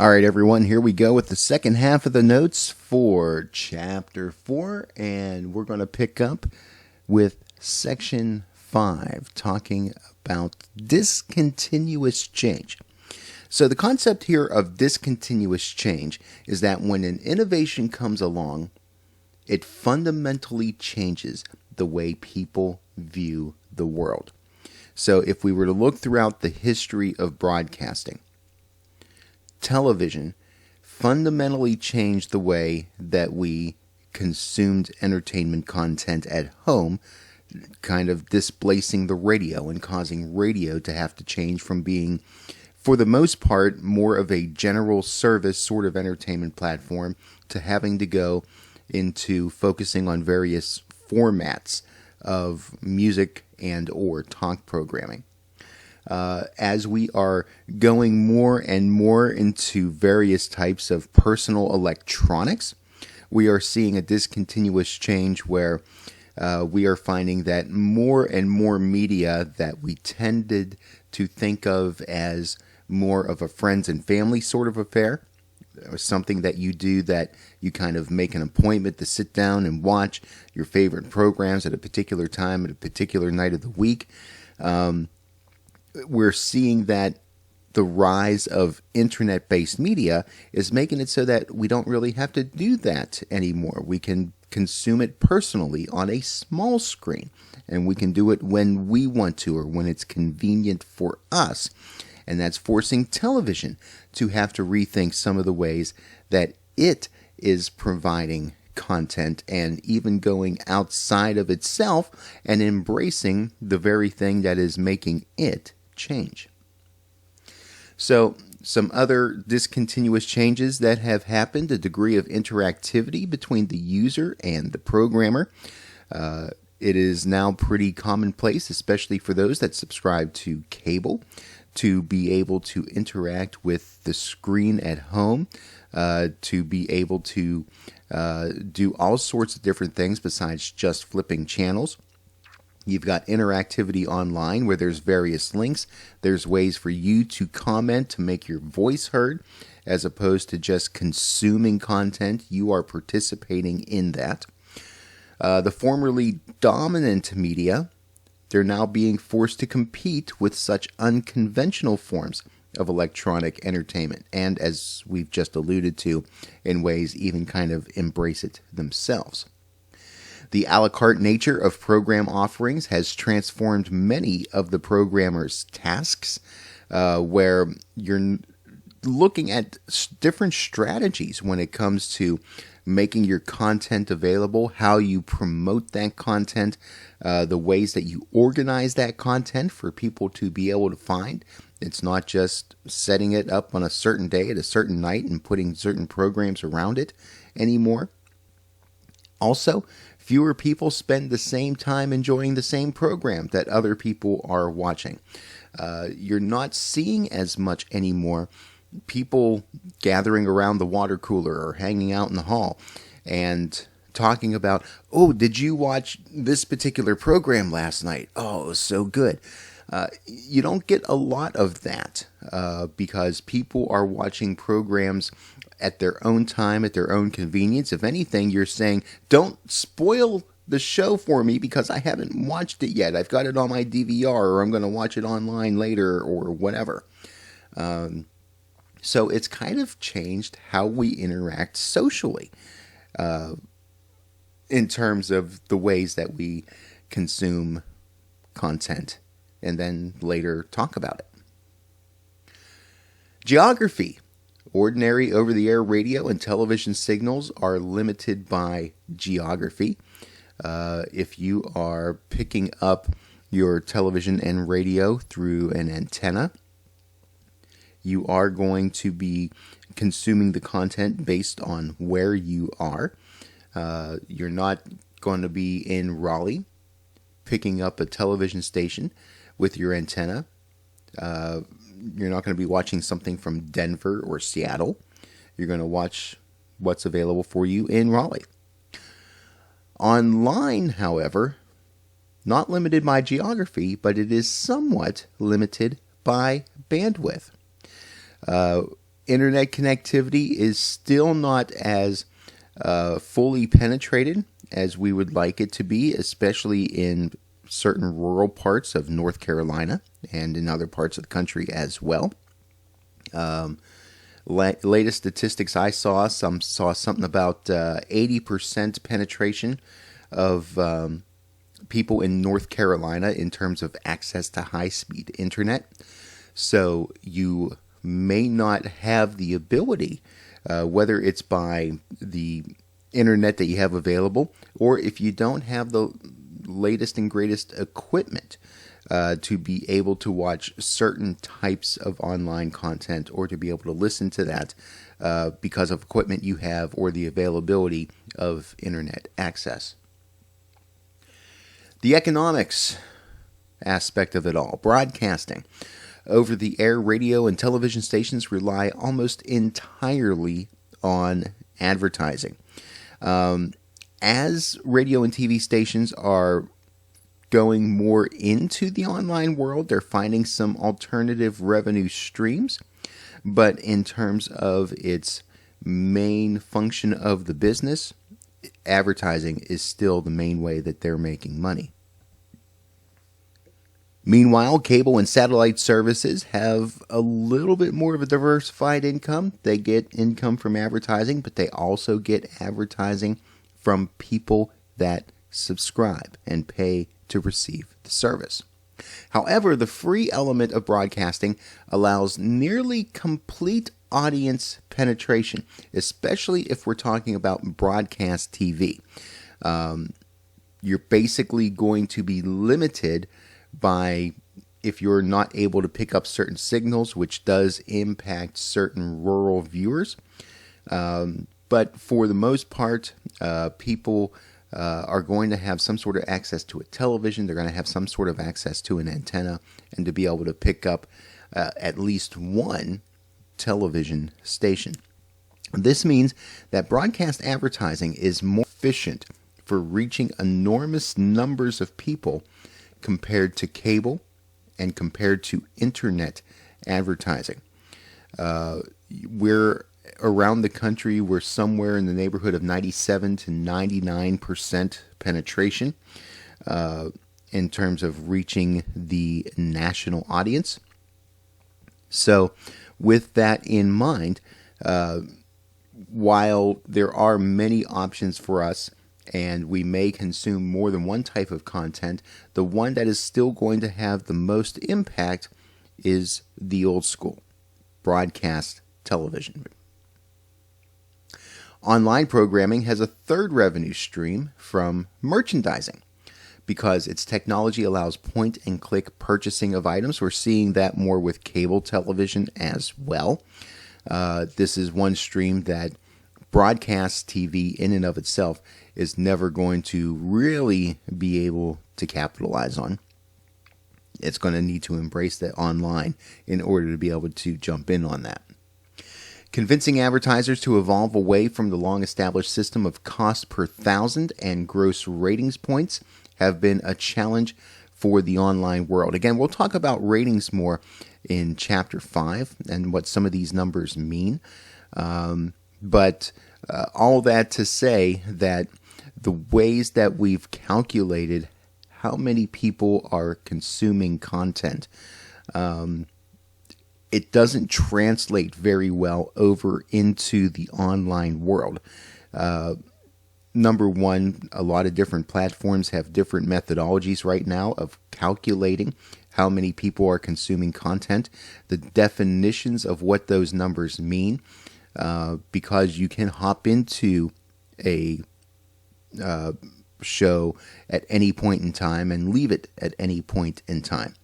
All right, everyone, here we go with the second half of the notes for Chapter 4, and we're going to pick up with Section 5, talking about discontinuous change. So the concept here of discontinuous change is that when an innovation comes along, it fundamentally changes the way people view the world. So if we were to look throughout the history of broadcasting, television fundamentally changed the way that we consumed entertainment content at home, kind of displacing the radio and causing radio to have to change from being, for the most part, more of a general service sort of entertainment platform to having to go into focusing on various formats of music and or talk programming. As we are going more and more into various types of personal electronics, we are seeing a discontinuous change where we are finding that more and more media that we tended to think of as more of a friends and family sort of affair, or something that you do that you kind of make an appointment to sit down and watch your favorite programs at a particular time at a particular night of the week. We're seeing that the rise of internet-based media is making it so that we don't really have to do that anymore. We can consume it personally on a small screen, and we can do it when we want to or when it's convenient for us. And that's forcing television to have to rethink some of the ways that it is providing content and even going outside of itself and embracing the very thing that is making it change. So some other discontinuous changes that have happened: a degree of interactivity between the user and the programmer. It is now pretty commonplace, especially for those that subscribe to cable, to be able to interact with the screen at home, to be able to do all sorts of different things besides just flipping channels. You've got interactivity online where there's various links. There's ways for you to comment, to make your voice heard, as opposed to just consuming content. You are participating in that. The formerly dominant media, they're now being forced to compete with such unconventional forms of electronic entertainment, and as we've just alluded to, in ways even kind of embrace it themselves. The a la carte nature of program offerings has transformed many of the programmers' tasks, where you're looking at different strategies when it comes to making your content available, how you promote that content, the ways that you organize that content for people to be able to find. It's not just setting it up on a certain day at a certain night and putting certain programs around it anymore. Also, fewer people spend the same time enjoying the same program that other people are watching. You're not seeing as much anymore people gathering around the water cooler or hanging out in the hall and talking about, oh, did you watch this particular program last night? Oh, it was so good. You don't get a lot of that because people are watching programs at their own time, at their own convenience. If anything, you're saying, don't spoil the show for me because I haven't watched it yet. I've got it on my DVR, or I'm going to watch it online later, or whatever. So it's kind of changed how we interact socially in terms of the ways that we consume content and then later talk about it. Geography. Ordinary over-the-air radio and television signals are limited by geography. If you are picking up your television and radio through an antenna, you are going to be consuming the content based on where you are. You're not going to be in Raleigh picking up a television station with your antenna. You're not going to be watching something from Denver or Seattle. You're going to watch what's available for you in Raleigh. Online, however, not limited by geography, but it is somewhat limited by bandwidth. Internet connectivity is still not as fully penetrated as we would like it to be, especially in certain rural parts of North Carolina and in other parts of the country as well. Latest statistics I saw something about 80% penetration of people in North Carolina in terms of access to high-speed internet. So you may not have the ability, whether it's by the internet that you have available, or if you don't have the latest and greatest equipment to be able to watch certain types of online content, or to be able to listen to that because of equipment you have or the availability of internet access. The economics aspect of it all, broadcasting. Over-the-air radio and television stations rely almost entirely on advertising. As radio and TV stations are going more into the online world, they're finding some alternative revenue streams. But in terms of its main function of the business, advertising is still the main way that they're making money. Meanwhile, cable and satellite services have a little bit more of a diversified income. They get income from advertising, but they also get advertising from people that subscribe and pay to receive the service. However, the free element of broadcasting allows nearly complete audience penetration, especially if we're talking about broadcast TV. You're basically going to be limited by, if you're not able to pick up certain signals, which does impact certain rural viewers. But for the most part, people are going to have some sort of access to a television. They're going to have some sort of access to an antenna, and to be able to pick up at least one television station. This means that broadcast advertising is more efficient for reaching enormous numbers of people compared to cable and compared to internet advertising. We're around the country, we're somewhere in the neighborhood of 97 to 99% penetration in terms of reaching the national audience. So with that in mind, while there are many options for us, and we may consume more than one type of content, the one that is still going to have the most impact is the old school, broadcast television. Online programming has a third revenue stream from merchandising. Because its technology allows point-and-click purchasing of items. We're seeing that more with cable television as well. This is one stream that broadcast TV in and of itself is never going to really be able to capitalize on. It's going to need to embrace that online in order to be able to jump in on that. Convincing advertisers to evolve away from the long-established system of cost per thousand and gross ratings points have been a challenge for the online world. Again, we'll talk about ratings more in Chapter 5 and what some of these numbers mean. But all that to say that the ways that we've calculated how many people are consuming content, it doesn't translate very well over into the online world. Number one, a lot of different platforms have different methodologies right now of calculating how many people are consuming content, the definitions of what those numbers mean, because you can hop into a show at any point in time and leave it at any point in time.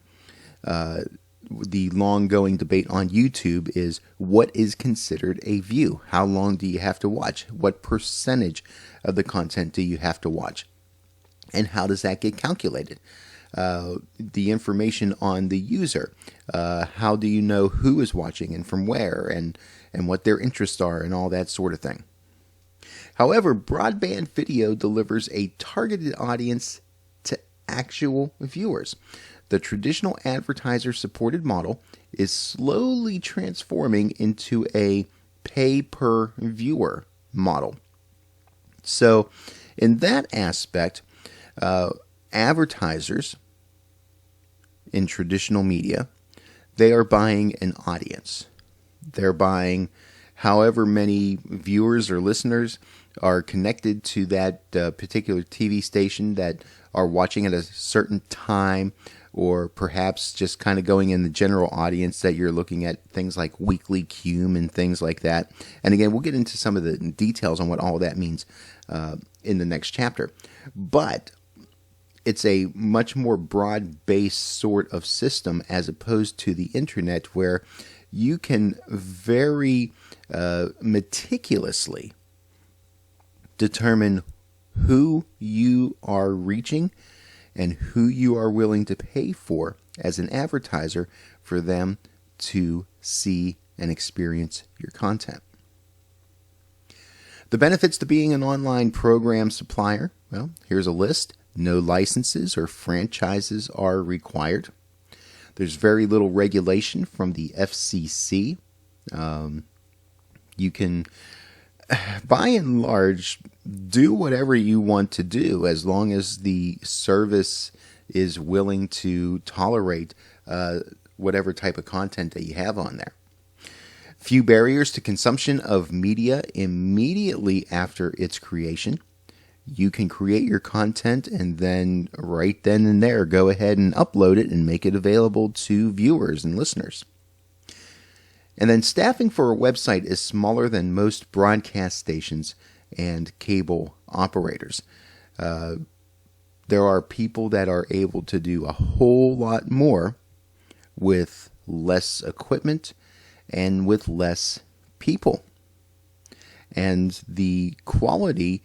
The long-going debate on YouTube is what is considered a view? How long do you have to watch? What percentage of the content do you have to watch? And how does that get calculated? The information on the user. How do you know who is watching and from where and what their interests are and all that sort of thing? However, broadband video delivers a targeted audience to actual viewers. the traditional advertiser-supported model is slowly transforming into a pay-per-viewer model. So in that aspect, advertisers in traditional media, they are buying an audience. They're buying however many viewers or listeners are connected to that particular TV station that are watching at a certain time, or perhaps just kind of going in the general audience that you're looking at things like weekly cume and things like that. And again, we'll get into some of the details on what all that means in the next chapter. But it's a much more broad-based sort of system as opposed to the internet, where you can very meticulously determine who you are reaching and who you are willing to pay for as an advertiser for them to see and experience your content. The benefits to being an online program supplier, well, here's a list. No licenses or franchises are required. There's very little regulation from the FCC. You can, by and large, do whatever you want to do as long as the service is willing to tolerate whatever type of content that you have on there. Few barriers to consumption of media immediately after its creation. You can create your content and then right then and there go ahead and upload it and make it available to viewers and listeners. And then staffing for a website is smaller than most broadcast stations and cable operators. There are people that are able to do a whole lot more with less equipment and with less people. And the quality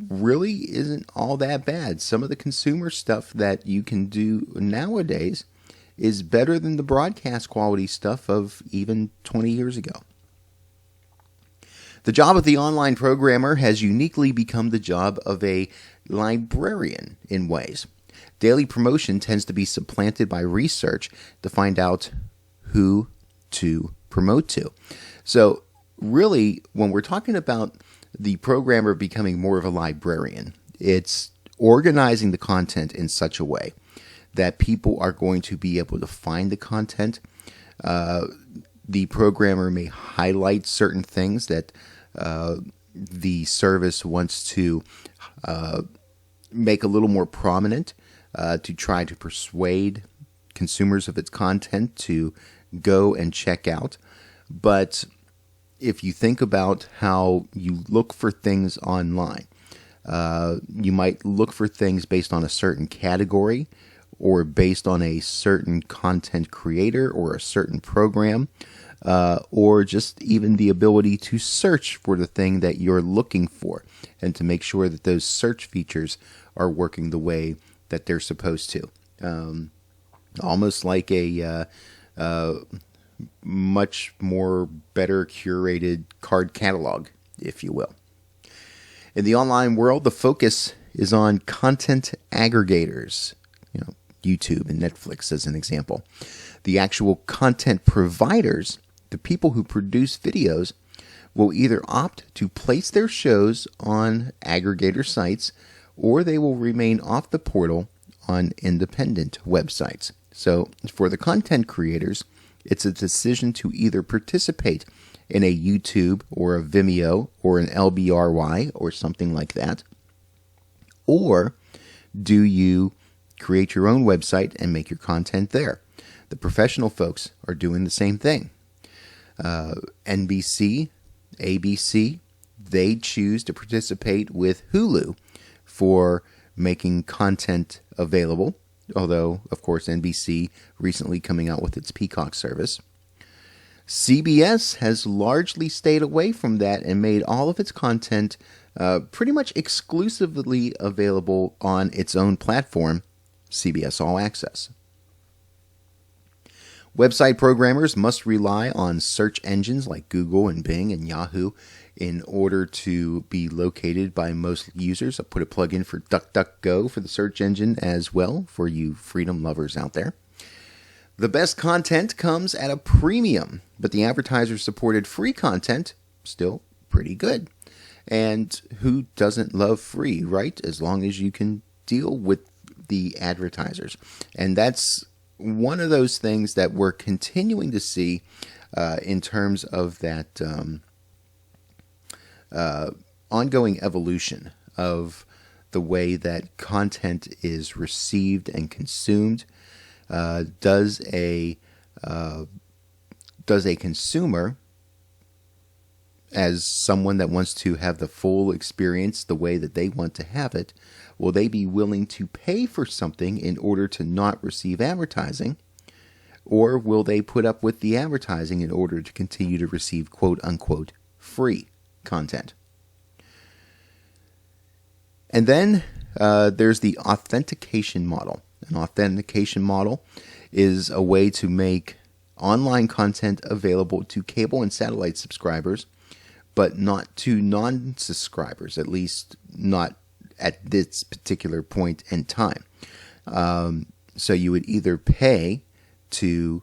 really isn't all that bad. Some of the consumer stuff that you can do nowadays is better than the broadcast quality stuff of even 20 years ago. The job of the online programmer has uniquely become the job of a librarian in ways. Daily promotion tends to be supplanted by research to find out who to promote to. So really, when we're talking about the programmer becoming more of a librarian, it's organizing the content in such a way that people are going to be able to find the content. The programmer may highlight certain things that the service wants to make a little more prominent to try to persuade consumers of its content to go and check out. But if you think about how you look for things online, you might look for things based on a certain category or based on a certain content creator or a certain program, or just even the ability to search for the thing that you're looking for and to make sure that those search features are working the way that they're supposed to. Almost like a much more better curated card catalog, if you will. In the online world, the focus is on content aggregators, YouTube and Netflix as an example. The actual content providers, the people who produce videos, will either opt to place their shows on aggregator sites, or they will remain off the portal on independent websites. So for the content creators, it's a decision to either participate in a YouTube or a Vimeo or an LBRY or something like that, or do you create your own website and make your content there? The professional folks are doing the same thing. NBC, ABC, they choose to participate with Hulu for making content available, although, of course, NBC recently coming out with its Peacock service. CBS has largely stayed away from that and made all of its content pretty much exclusively available on its own platform, CBS All Access. Website programmers must rely on search engines like Google and Bing and Yahoo in order to be located by most users. I'll put a plug in for DuckDuckGo for the search engine as well for you freedom lovers out there. The best content comes at a premium, but the advertiser-supported free content, still pretty good. And who doesn't love free, right? As long as you can deal with the advertisers. And that's one of those things that we're continuing to see in terms of that ongoing evolution of the way that content is received and consumed. Does a consumer, as someone that wants to have the full experience the way that they want to have it, will they be willing to pay for something in order to not receive advertising? Or will they put up with the advertising in order to continue to receive quote-unquote free content? And then there's the authentication model. An authentication model is a way to make online content available to cable and satellite subscribers, but not to non-subscribers, at least not at this particular point in time. So you would either pay to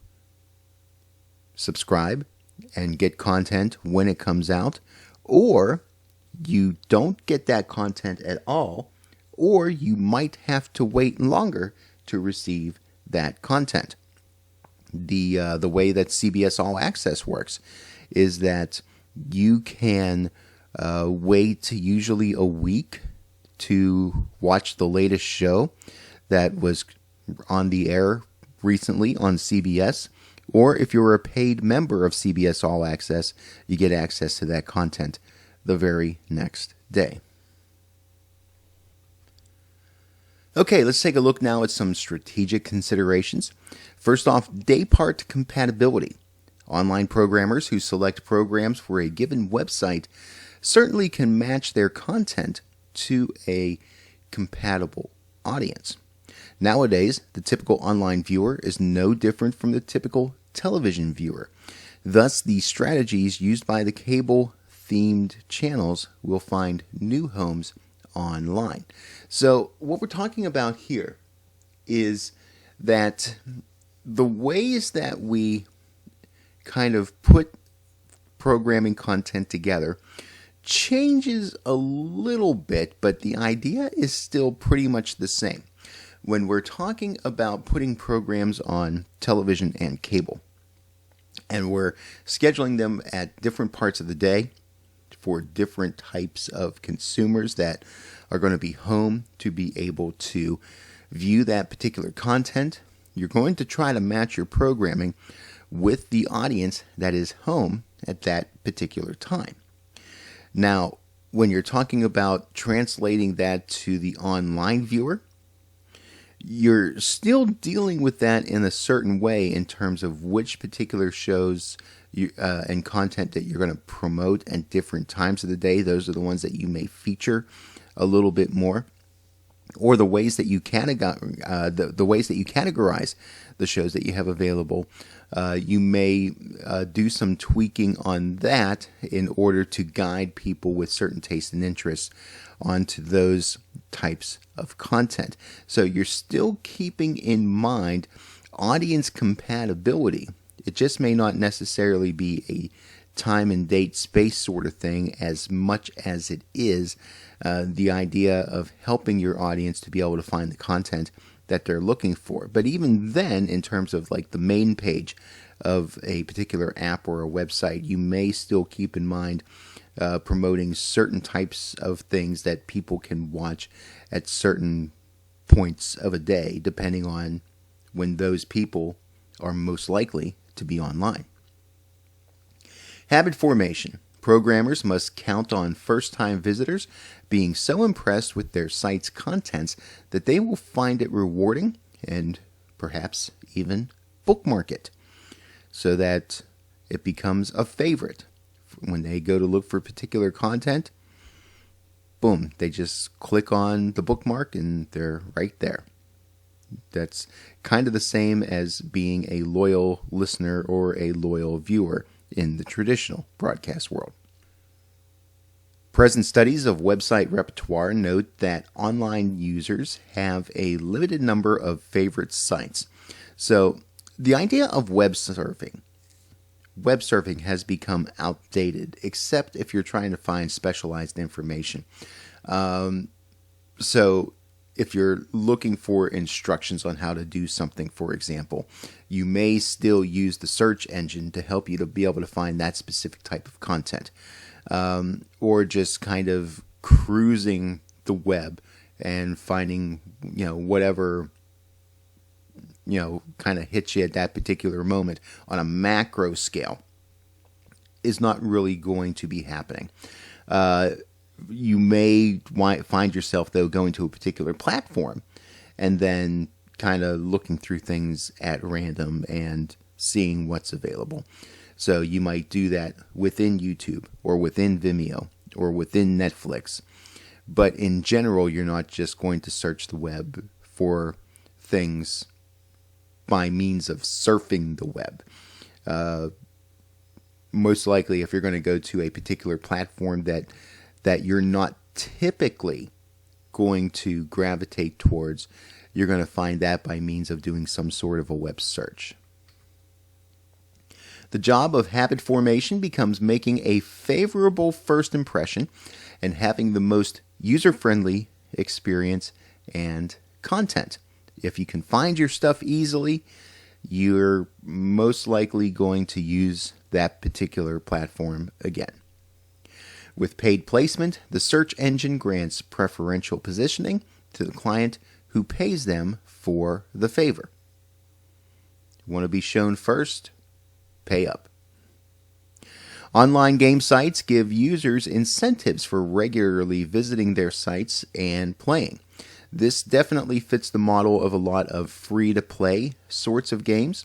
subscribe and get content when it comes out, or you don't get that content at all, or you might have to wait longer to receive that content. The way that CBS All Access works is that you can wait usually a week to watch the latest show that was on the air recently on CBS, or if you're a paid member of CBS All Access, you get access to that content the very next day. Okay, let's take a look now at some strategic considerations. First off, daypart compatibility. Online programmers who select programs for a given website certainly can match their content to a compatible audience. Nowadays, the typical online viewer is no different from the typical television viewer. Thus, the strategies used by the cable-themed channels will find new homes online. So what we're talking about here is that the ways that we kind of put programming content together changes a little bit, but the idea is still pretty much the same. When we're talking about putting programs on television and cable, and we're scheduling them at different parts of the day for different types of consumers that are going to be home to be able to view that particular content, you're going to try to match your programming with the audience that is home at that particular time. Now, when you're talking about translating that to the online viewer, you're still dealing with that in a certain way in terms of which particular shows and content that you're going to promote at different times of the day. Those are the ones that you may feature a little bit more, or the ways that you the ways that you categorize the shows that you have available. You may do some tweaking on that in order to guide people with certain tastes and interests onto those types of content. So you're still keeping in mind audience compatibility. It just may not necessarily be a time and date space sort of thing as much as it is the idea of helping your audience to be able to find the content that they're looking for. But even then, in terms of like the main page of a particular app or a website, you may still keep in mind promoting certain types of things that people can watch at certain points of a day, depending on when those people are most likely to be online. Habit formation. Programmers must count on first-time visitors being so impressed with their site's contents that they will find it rewarding and perhaps even bookmark it so that it becomes a favorite. When they go to look for particular content, boom, they just click on the bookmark and they're right there. That's kind of the same as being a loyal listener or a loyal viewer in the traditional broadcast world. Present studies of website repertoire note that online users have a limited number of favorite sites. So the idea of web surfing has become outdated, except if you're trying to find specialized information. So if you're looking for instructions on how to do something, for example, you may still use the search engine to help you to be able to find that specific type of content. Or just kind of cruising the web and finding, whatever, kind of hits you at that particular moment on a macro scale is not really going to be happening. You may find yourself, though, going to a particular platform and then kind of looking through things at random and seeing what's available. So you might do that within YouTube or within Vimeo or within Netflix. But in general, you're not just going to search the web for things by means of surfing the web. Most likely, if you're going to go to a particular platform that you're not typically going to gravitate towards, you're going to find that by means of doing some sort of a web search. The job of habit formation becomes making a favorable first impression and having the most user-friendly experience and content. If you can find your stuff easily, you're most likely going to use that particular platform again. With paid placement, the search engine grants preferential positioning to the client who pays them for the favor. Want to be shown first? Pay up. Online game sites give users incentives for regularly visiting their sites and playing. This definitely fits the model of a lot of free-to-play sorts of games,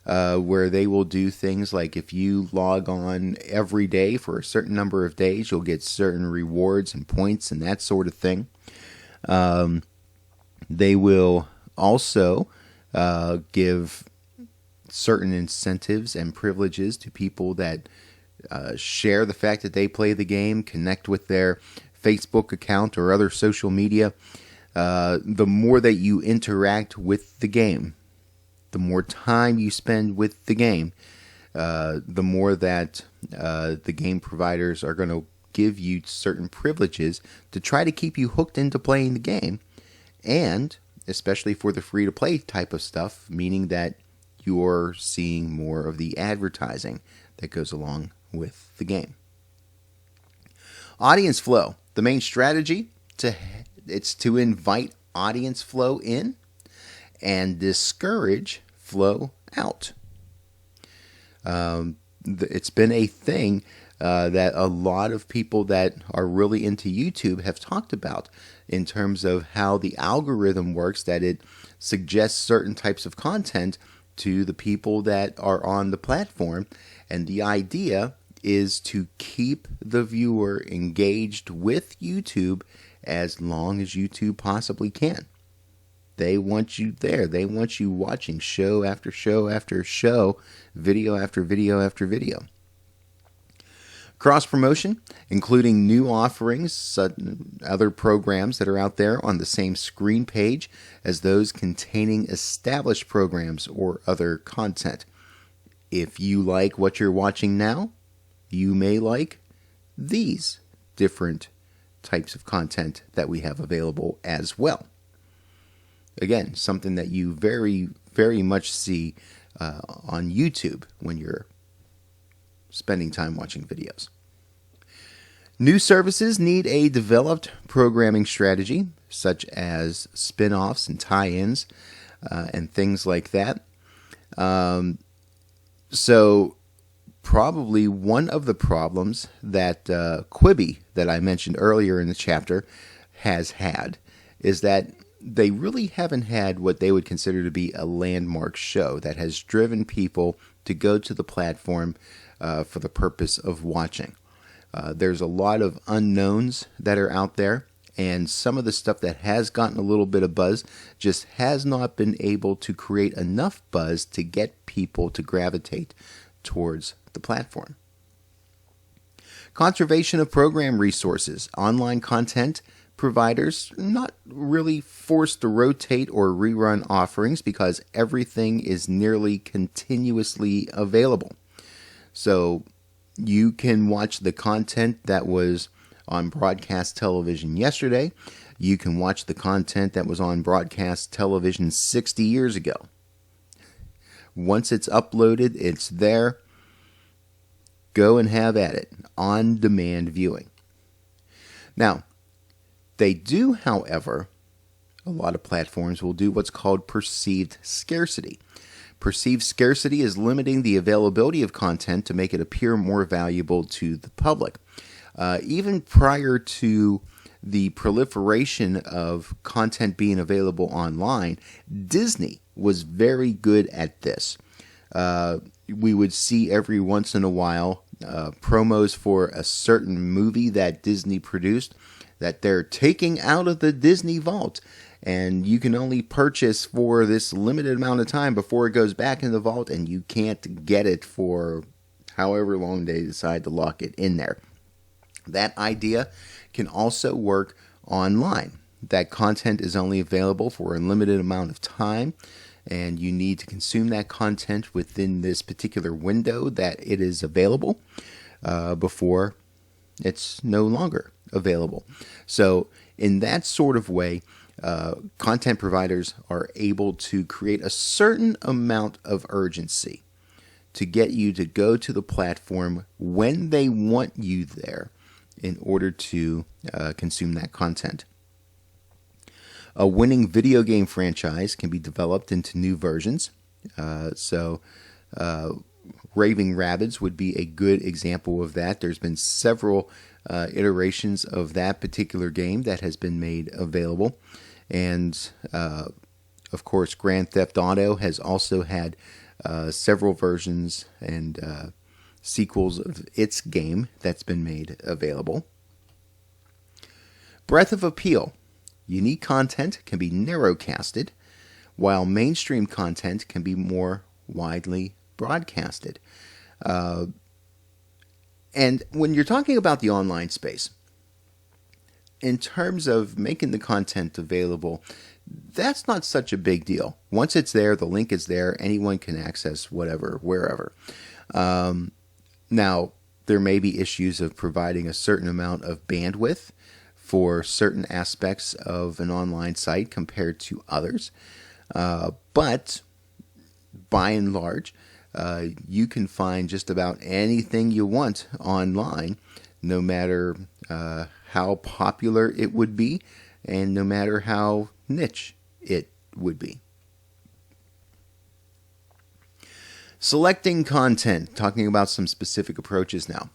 where they will do things like if you log on every day for a certain number of days, you'll get certain rewards and points and that sort of thing. They will also give certain incentives and privileges to people that share the fact that they play the game, connect with their Facebook account or other social media. The more that you interact with the game, the more time you spend with the game, the more that the game providers are going to give you certain privileges to try to keep you hooked into playing the game. And especially for the free-to-play type of stuff, meaning that you're seeing more of the advertising that goes along with the game. Audience flow. The main strategy, it's to invite audience flow in and discourage flow out. It's been a thing that a lot of people that are really into YouTube have talked about in terms of how the algorithm works, that it suggests certain types of content to the people that are on the platform. And the idea is to keep the viewer engaged with YouTube as long as YouTube possibly can. They want you there. They want you watching show after show after show, video after video after video. Cross-promotion, including new offerings, other programs that are out there on the same screen page as those containing established programs or other content. If you like what you're watching now, you may like these different types of content that we have available as well. Again, something that you very, very much see on YouTube when you're spending time watching videos. New services need a developed programming strategy, such as spin-offs and tie-ins and things like that. So probably one of the problems that Quibi, that I mentioned earlier in the chapter, has had is that they really haven't had what they would consider to be a landmark show that has driven people to go to the platform for the purpose of watching. There's a lot of unknowns that are out there, And some of the stuff that has gotten a little bit of buzz just has not been able to create enough buzz to get people to gravitate towards the platform. Conservation of program resources. Online content providers not really forced to rotate or rerun offerings because everything is nearly continuously available. So you can watch the content that was on broadcast television yesterday. You can watch the content that was on broadcast television 60 years ago. Once it's uploaded, it's there. Go and have at it. On-demand viewing. Now, they do, however, a lot of platforms will do what's called perceived scarcity. Perceived scarcity is limiting the availability of content to make it appear more valuable to the public. Even prior to the proliferation of content being available online, Disney was very good at this. We would see every once in a while promos for a certain movie that Disney produced that they're taking out of the Disney vault, and you can only purchase for this limited amount of time before it goes back in the vault, and you can't get it for however long they decide to lock it in there. That idea can also work online. That content is only available for a limited amount of time, and you need to consume that content within this particular window that it is available before it's no longer available. So in that sort of way, content providers are able to create a certain amount of urgency to get you to go to the platform when they want you there in order to consume that content. A winning video game franchise can be developed into new versions. Raving Rabbids would be a good example of that. There's been several iterations of that particular game that has been made available. And, of course, Grand Theft Auto has also had several versions and sequels of its game that's been made available. Breadth of appeal. Unique content can be narrowcasted, while mainstream content can be more widely broadcasted. And when you're talking about the online space, in terms of making the content available, that's not such a big deal. Once it's there, the link is there, anyone can access whatever, wherever. Now, there may be issues of providing a certain amount of bandwidth for certain aspects of an online site compared to others. But by and large, you can find just about anything you want online, no matter how popular it would be and no matter how niche it would be. Selecting content, talking about some specific approaches now.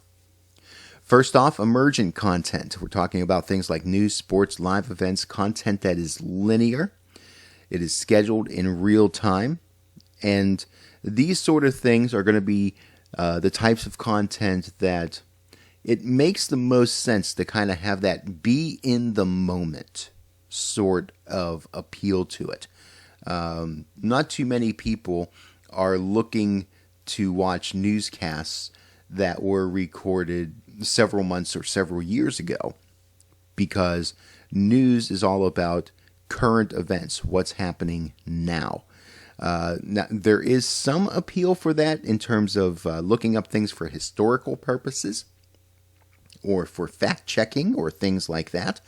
First off, emergent content. We're talking about things like news, sports, live events, content that is linear. It is scheduled in real time. And these sort of things are going to be the types of content that it makes the most sense to kind of have that be in the moment sort of appeal to it. Not too many people are looking to watch newscasts that were recorded several months or several years ago, because news is all about current events, what's happening now. Now, there is some appeal for that in terms of looking up things for historical purposes or for fact-checking or things like that.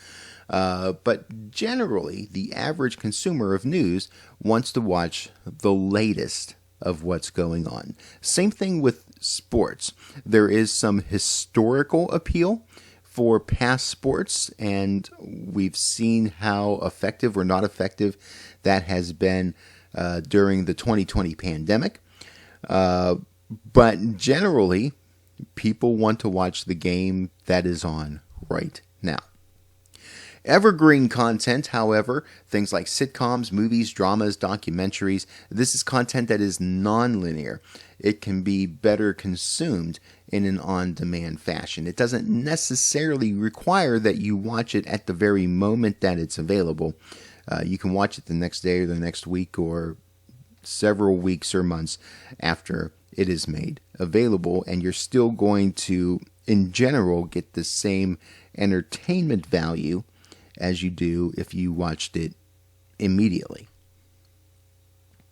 But generally, the average consumer of news wants to watch the latest of what's going on. Same thing with sports. There is some historical appeal for past sports, and we've seen how effective or not effective that has been during the 2020 pandemic. But generally, people want to watch the game that is on right now. Evergreen content, however, things like sitcoms, movies, dramas, documentaries, this is content that is non-linear. It can be better consumed in an on-demand fashion. It doesn't necessarily require that you watch it at the very moment that it's available. You can watch it the next day or the next week or several weeks or months after it is made available, and you're still going to, in general, get the same entertainment value as you do if you watched it immediately.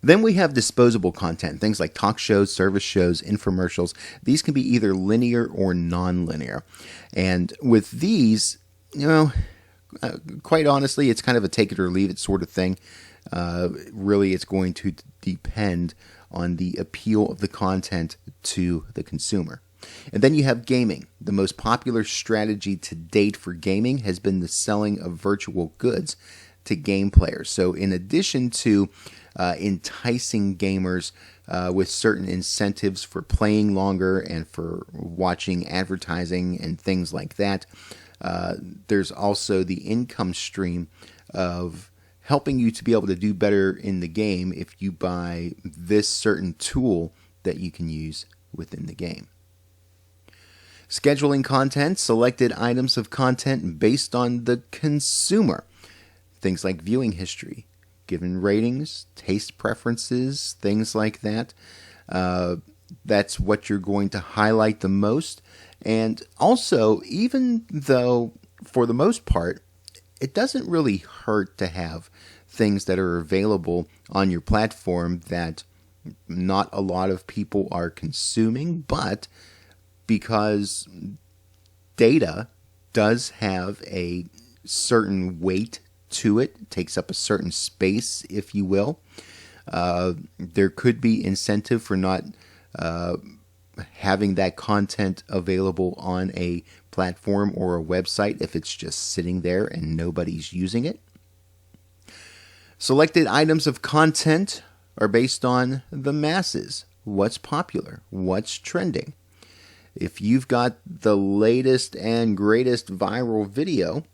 Then we have disposable content, things like talk shows, service shows, infomercials. These can be either linear or non-linear. And with these, quite honestly, it's kind of a take it or leave it sort of thing. Really, it's going to depend on the appeal of the content to the consumer. And then you have gaming. The most popular strategy to date for gaming has been the selling of virtual goods to game players. So in addition to enticing gamers with certain incentives for playing longer and for watching advertising and things like that, there's also the income stream of helping you to be able to do better in the game if you buy this certain tool that you can use within the game. Scheduling content, selected items of content based on the consumer. Things like viewing history, given ratings, taste preferences, things like that. That's what you're going to highlight the most. And also, even though for the most part, it doesn't really hurt to have things that are available on your platform that not a lot of people are consuming, but because data does have a certain weight to it, takes up a certain space, if you will. There could be incentive for not having that content available on a platform or a website if it's just sitting there and nobody's using it. Selected items of content are based on the masses. What's popular? What's trending? If you've got the latest and greatest viral video,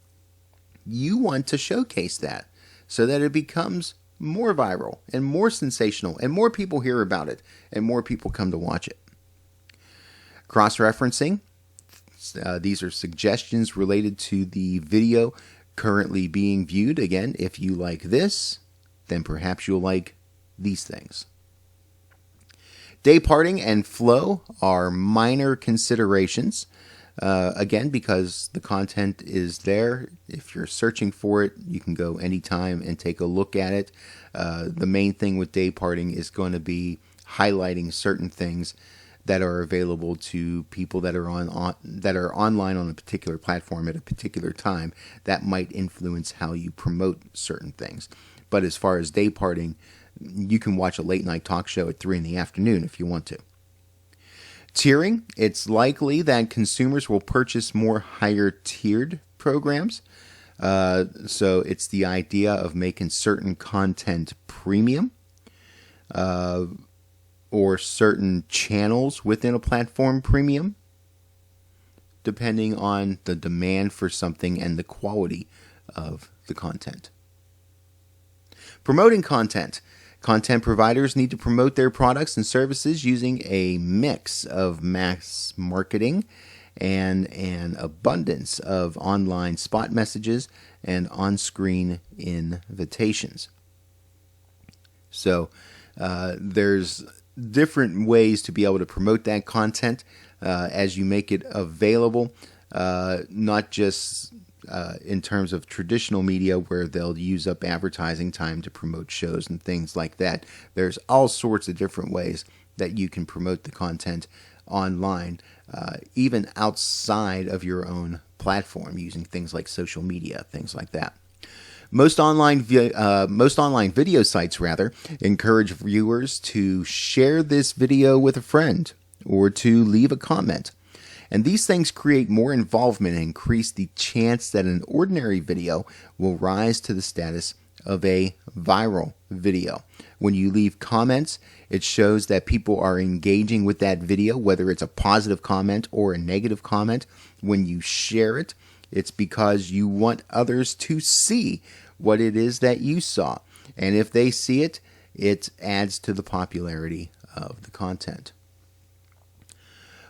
you want to showcase that so that it becomes more viral and more sensational and more people hear about it and more people come to watch it. Cross-referencing. These are suggestions related to the video currently being viewed. Again, if you like this, then perhaps you'll like these things. Day parting and flow are minor considerations. Again, because the content is there. If you're searching for it, you can go anytime and take a look at it. The main thing with day parting is going to be highlighting certain things that are available to people that are online on a particular platform at a particular time. That might influence how you promote certain things. But as far as day parting, you can watch a late night talk show at 3 in the afternoon if you want to. Tiering, it's likely that consumers will purchase more higher tiered programs. So it's the idea of making certain content premium, or certain channels within a platform premium, depending on the demand for something and the quality of the content. Promoting content. Content providers need to promote their products and services using a mix of mass marketing and an abundance of online spot messages and on-screen invitations. So there's different ways to be able to promote that content as you make it available, not just in terms of traditional media where they'll use up advertising time to promote shows and things like that. There's all sorts of different ways that you can promote the content online, even outside of your own platform, using things like social media, things like that. Most online video sites encourage viewers to share this video with a friend or to leave a comment. And these things create more involvement and increase the chance that an ordinary video will rise to the status of a viral video. When you leave comments, it shows that people are engaging with that video, whether it's a positive comment or a negative comment. When you share it, it's because you want others to see what it is that you saw. And if they see it, it adds to the popularity of the content.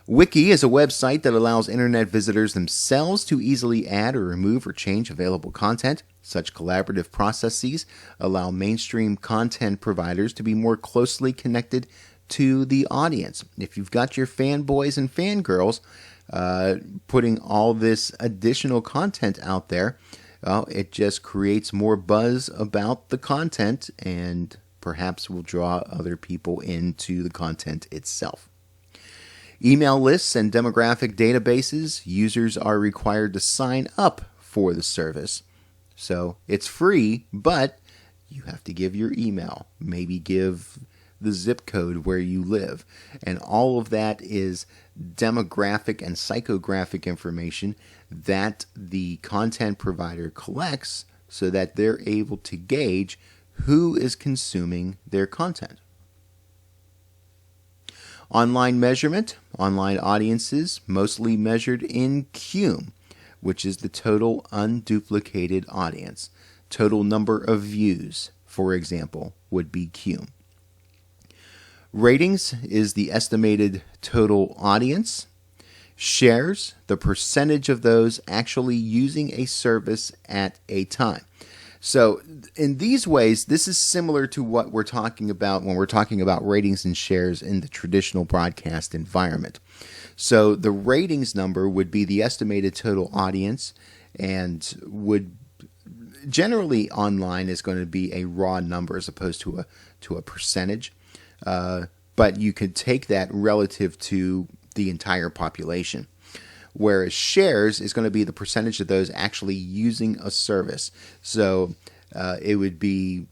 Wiki is a website that allows internet visitors themselves to easily add or remove or change available content. Such collaborative processes allow mainstream content providers to be more closely connected to the audience. If you've got your fanboys and fangirls putting all this additional content out there, well, it just creates more buzz about the content and perhaps will draw other people into the content itself. Email lists and demographic databases, users are required to sign up for the service. So it's free, but you have to give your email, maybe give the zip code where you live. And all of that is demographic and psychographic information that the content provider collects so that they're able to gauge who is consuming their content. Online measurement, online audiences, mostly measured in CUM, which is the total unduplicated audience. Total number of views, for example, would be CUM. Ratings is the estimated total audience. Shares, the percentage of those actually using a service at a time. So in these ways, this is similar to what we're talking about when we're talking about ratings and shares in the traditional broadcast environment. So the ratings number would be the estimated total audience, and would generally online is going to be a raw number as opposed to a percentage. But you could take that relative to the entire population. Whereas shares is going to be the percentage of those actually using a service. So it would be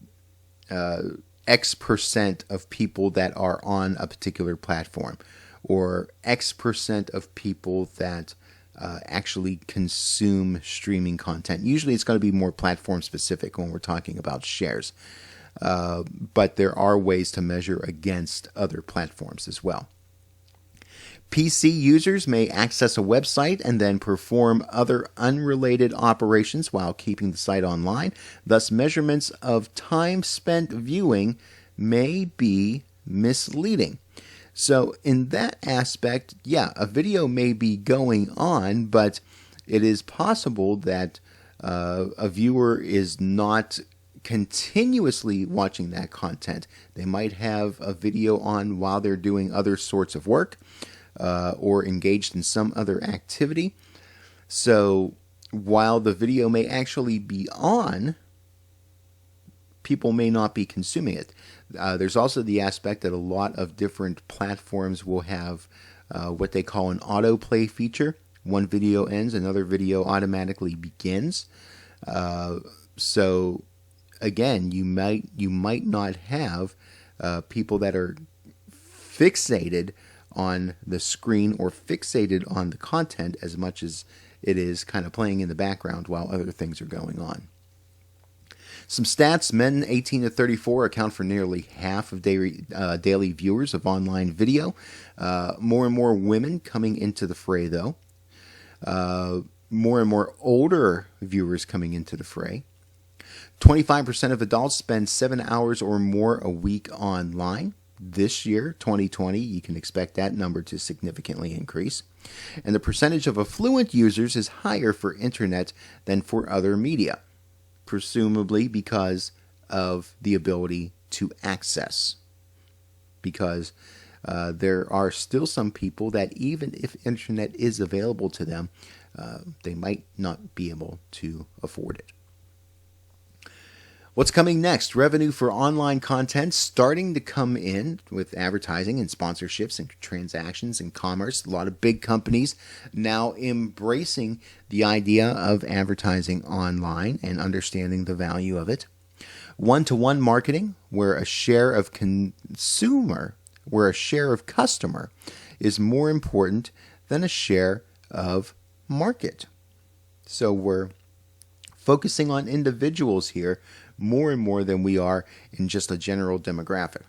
X percent of people that are on a particular platform, or X percent of people that actually consume streaming content. Usually it's going to be more platform specific when we're talking about shares. But there are ways to measure against other platforms as well. PC users may access a website and then perform other unrelated operations while keeping the site online. Thus, measurements of time spent viewing may be misleading. So in that aspect, yeah, a video may be going on, but it is possible that a viewer is not continuously watching that content. They might have a video on while they're doing other sorts of work, or engaged in some other activity. So while the video may actually be on, people may not be consuming it. There's also the aspect that a lot of different platforms will have what they call an autoplay feature. One video ends, another video automatically begins. So again, you might not have people that are fixated on the screen or fixated on the content as much as it is kind of playing in the background while other things are going on. Some stats: men 18 to 34 account for nearly half of daily viewers of online video. More and more women coming into the fray, though. More and more older viewers coming into the fray. 25% of adults spend 7 hours or more a week online. This year, 2020, you can expect that number to significantly increase. And the percentage of affluent users is higher for internet than for other media, presumably because of the ability to access. Because there are still some people that even if internet is available to them, they might not be able to afford it. What's coming next? Revenue for online content starting to come in with advertising and sponsorships and transactions and commerce. A lot of big companies now embracing the idea of advertising online and understanding the value of it. One-to-one marketing, where a share of customer is more important than a share of market. So we're focusing on individuals here more and more than we are in just a general demographic.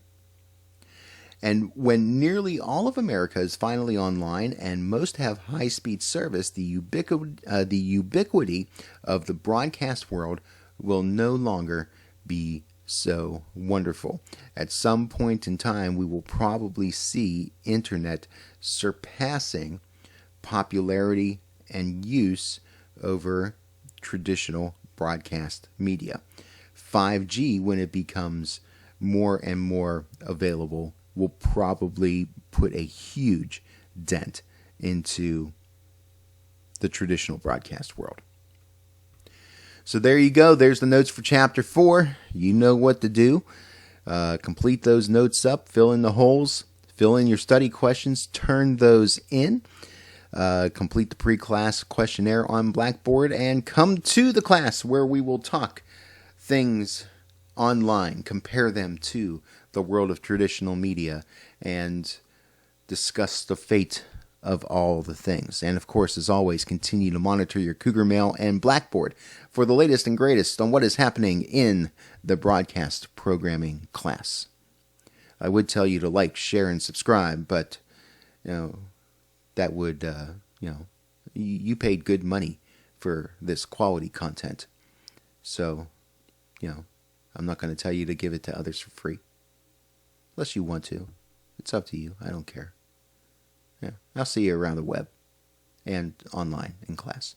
And when nearly all of America is finally online and most have high-speed service, the ubiquity of the broadcast world will no longer be so wonderful. At some point in time, we will probably see internet surpassing popularity and use over traditional broadcast media. 5G, when it becomes more and more available, will probably put a huge dent into the traditional broadcast world. So there you go. There's the notes for Chapter 4. You know what to do. Complete those notes up, fill in the holes, fill in your study questions, turn those in. Complete the pre-class questionnaire on Blackboard, and come to the class where we will talk things online, compare them to the world of traditional media, and discuss the fate of all the things. And of course, as always, continue to monitor your Cougar Mail and Blackboard for the latest and greatest on what is happening in the broadcast programming class. I would tell you to like, share, and subscribe, but that would, you paid good money for this quality content. So, I'm not going to tell you to give it to others for free. Unless you want to. It's up to you. I don't care. Yeah, I'll see you around the web and online in class.